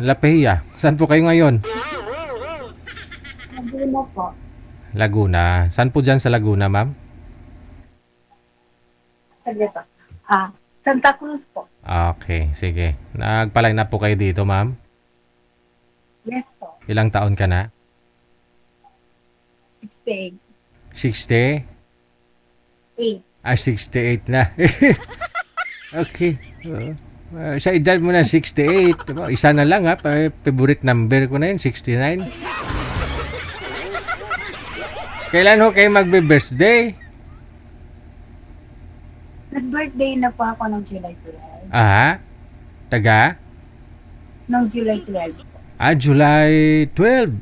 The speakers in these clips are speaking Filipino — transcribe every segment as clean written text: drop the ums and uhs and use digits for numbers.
La Peña. Saan po kayo ngayon? Laguna po. Laguna. Saan po dyan sa Laguna, ma'am? Saglit po. Santa Cruz po. Okay, sige. Nagpa-line up po kayo dito, ma'am? Yes po. Ilang taon ka na? 68. 60? 68 na. Okay. Oo. Sa edad mo na 68, diba? Isa na lang ha. Favorite number ko na yun, 69. Kailan ho kayo magbe-birthday? Nag-birthday na po ako noong July 12. Aha. Taga? Noong July 12 po. July 12.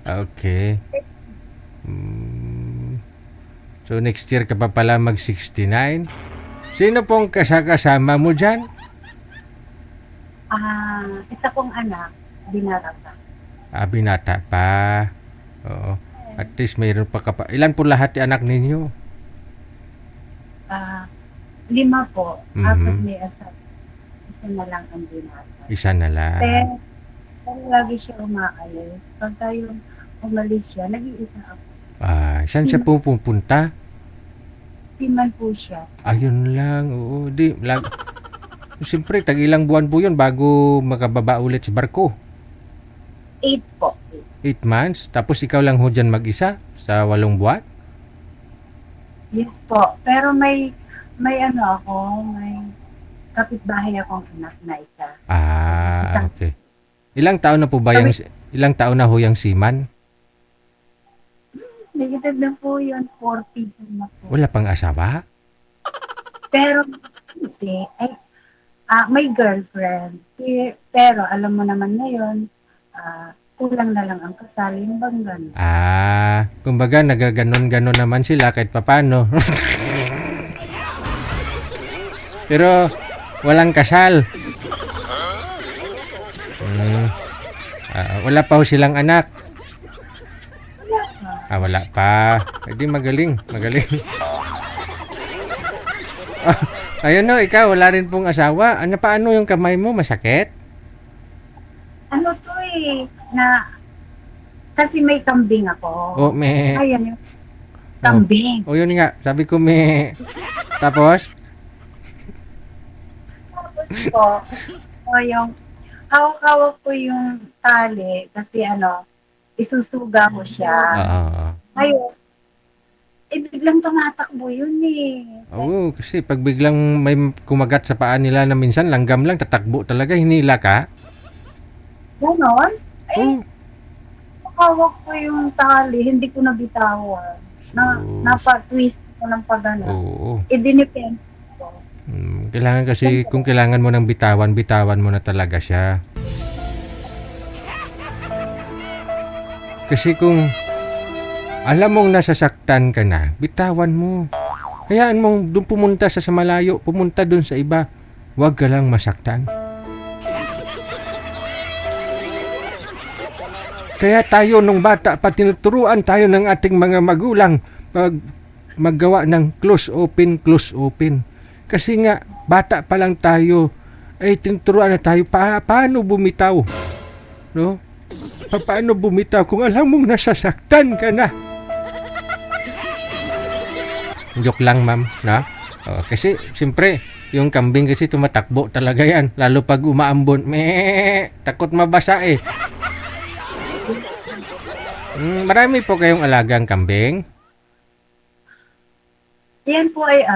Okay. So next year ka pa pala mag-69. Sino pong kasama mo dyan? Isa kong anak, binata pa. Binata pa. Oo. At least mayroon pa Ilan po lahat yung anak ninyo? 5 po. Mhm. Apat may asawa. Isa na lang ang binata. Isa na lang. Pero lagi siya umaalis. Pagka yung umalis siya, nag-iisa ako. Saan siya pupunta? Siman po siya. Ayun lang. Oo. Siyempre, tag-ilang buwan po yun bago makababa ulit sa barko. 8 po. 8 months. Tapos ikaw lang ho dyan mag-isa sa 8 buwan? Yes po. Pero may kapitbahay akong anak na isa. Okay. Ilang taon na po ba ilang taon na ho yung seaman? Negative na po yun, 40 na po. Wala pang asawa? Pero, hindi. May girlfriend. Pero, alam mo naman ngayon, kulang na lang ang kasal, yung bang gano'n. Kumbaga nagaganon-ganon naman sila kahit papano. Pero, walang kasal. Wala pa ho silang anak. Wala pa. Hindi, magaling. Ayun no, ikaw, wala rin pong asawa. Paano yung kamay mo? Masakit? Ano to kasi may kambing ako. May... Ayan yung kambing. Yun nga. Sabi ko may... Tapos? Tapos po, yung hawak-hawak ko yung tali kasi isusuga ko siya. Ngayon, biglang tumatakbo yun kasi pag biglang may kumagat sa paa nila na minsan, langgam lang, tatakbo talaga, hinila ka. Ganon? Hawak ko yung tali, hindi ko nabitawan. Napa-twist ko ng pagano. Dinipend ko. Kailangan kasi, kung kailangan mo ng bitawan mo na talaga siya. Kasi kung alam mong nasasaktan ka na, bitawan mo. Hayaan mong doon pumunta sa malayo, pumunta doon sa iba. Huwag ka lang masaktan. Kaya tayo nung bata pa tinuturuan tayo ng ating mga magulang maggawa ng close open. Kasi nga, bata pa lang tayo, tinuturuan na tayo paano bumitaw. No? Paano bumitaw kung alam mong nasasaktan ka na? Joke lang, ma'am. Na? Kasi, siyempre, yung kambing kasi tumatakbo talaga yan. Lalo pag umaambon, takot mabasa eh. Marami po kayong alagang kambing? Yan po ay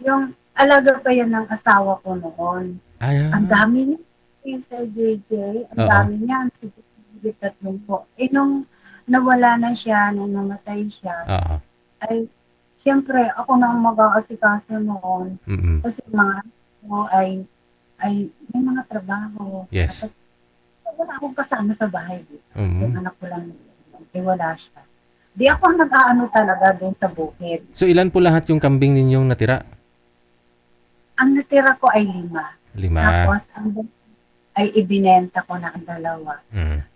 yung alaga pa yan ng asawa ko noon. Ang dami niya, sa JJ, ang dami niya, ang tatlong po. Nung nawala na siya, nung namatay siya, ay, siyempre, ako na ang mag-aasikaso noon. Kasi mga ay may mga trabaho. Yes. Wala akong kasama sa bahay. Yung anak ko lang, wala siya. Di ako nag-aano talaga doon sa bukid. So, ilan po lahat yung kambing ninyong natira? Ang natira ko ay 5. 5. Tapos, ay ibinenta ko na ang 2.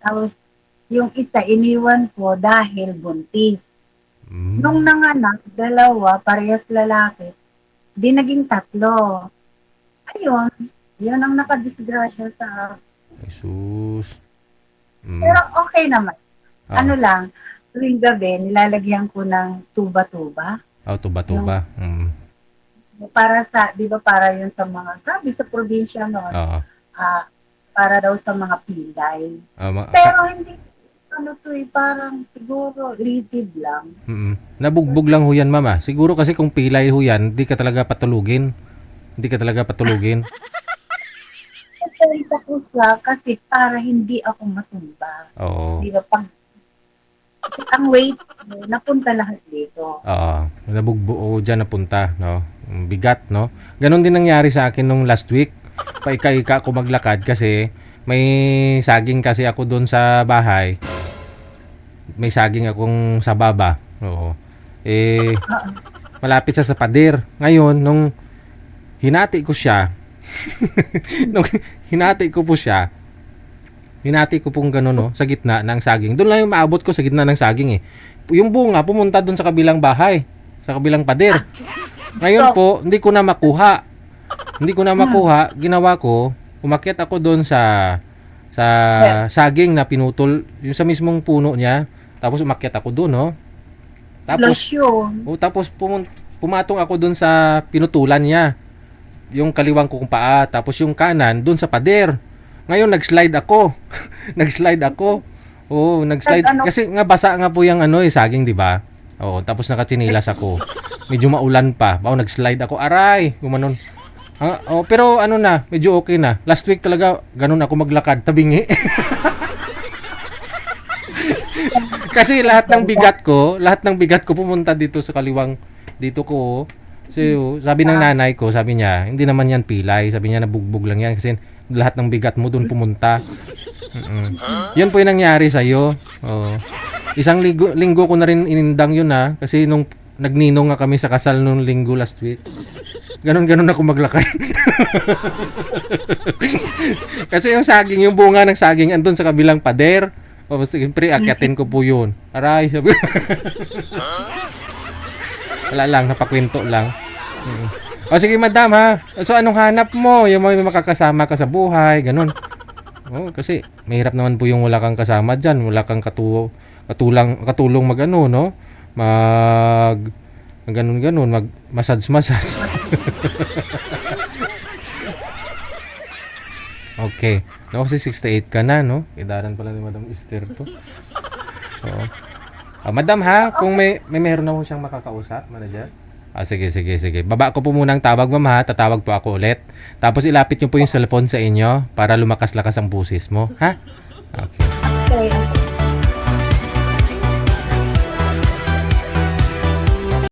Tapos, yung isa, iniwan ko dahil buntis. Nung nanganak, 2, parehas lalaki, di naging 3. Ayun, Yun ang nakadisgrasya sa Jesus. pero okay naman. Ah, Ano lang, tuwing gabi, nilalagyan ko ng tuba-tuba. tuba-tuba. Para sa, di ba para yun sa mga, sabi sa probinsya noon, Oo. para daw sa mga pilay. Ah, Pero hindi, ano to parang siguro litid lang. Nabugbog lang ho yan, mama. Siguro kasi kung pilay ho yan, di ka talaga patulugin. Hindi ka talaga patulugin. Nagsalita ko siya kasi para hindi ako matumba. Oo. Di ba, kasi ang weight, napunta lahat dito. Oo. Nabugbuo dyan napunta, no? Bigat, no? Ganon din nangyari sa akin nung last week. Paika-ika ako maglakad kasi may saging kasi ako doon sa bahay. May saging akong sa baba. Oo. Malapit sa pader. Ngayon, nung hinati ko siya, nung hinati ko pong gano'n, no, sa gitna ng saging. Doon lang yung maabot ko sa gitna ng saging eh. Yung bunga pumunta doon sa kabilang bahay, sa kabilang pader. Ngayon po, hindi ko na makuha. Ginawa ko, umakyat ako doon sa saging na pinutol, yung sa mismong puno niya. Tapos umakyat ako doon, no. Tapos pumatong ako doon sa pinutulan niya. Yung kaliwang kong paa, tapos yung kanan doon sa pader. Ngayon nag-slide ako. Oo, nag-slide kasi nga basa nga po yung saging, 'di ba? Oo, tapos nakatsinilas ako. Medyo maulan pa. Nag-slide ako. Aray, gumanon. Pero medyo okay na. Last week talaga ganun ako maglakad, tabingi. Kasi lahat ng bigat ko pumunta dito sa kaliwang dito ko. So, sabi ng nanay ko, sabi niya, hindi naman yan pilay. Sabi niya, nabugbog lang yan kasi lahat ng bigat mo doon pumunta. Yun po yung nangyari sa'yo. Isang linggo ko na rin inindang yun kasi nung nagninong nga kami sa kasal nung linggo last week. Ganon ako maglakad. Kasi yung bunga ng saging andun sa kabilang pader. Siyempre, akyatin ko po yun. Aray, sabi ko. Wala lang, napakwento lang. Sige madam ha. So anong hanap mo? Yung may makakasama ka sa buhay, ganun. Kasi mahirap naman po yung wala kang kasama dyan. Wala kang katulong mag-ano, no? Ganun, mag-massage. Okay. Kasi 68 ka na, no? Edaran pala ni Madam Esther to. So, madam ha, kung may meron na mo siyang makakausap, manager. Sige. Baba ko po muna ang tawag, ma'am ha. Tatawag po ako ulit. Tapos ilapit niyo po yung cellphone sa inyo para lumakas-lakas ang busis mo, ha? Okay.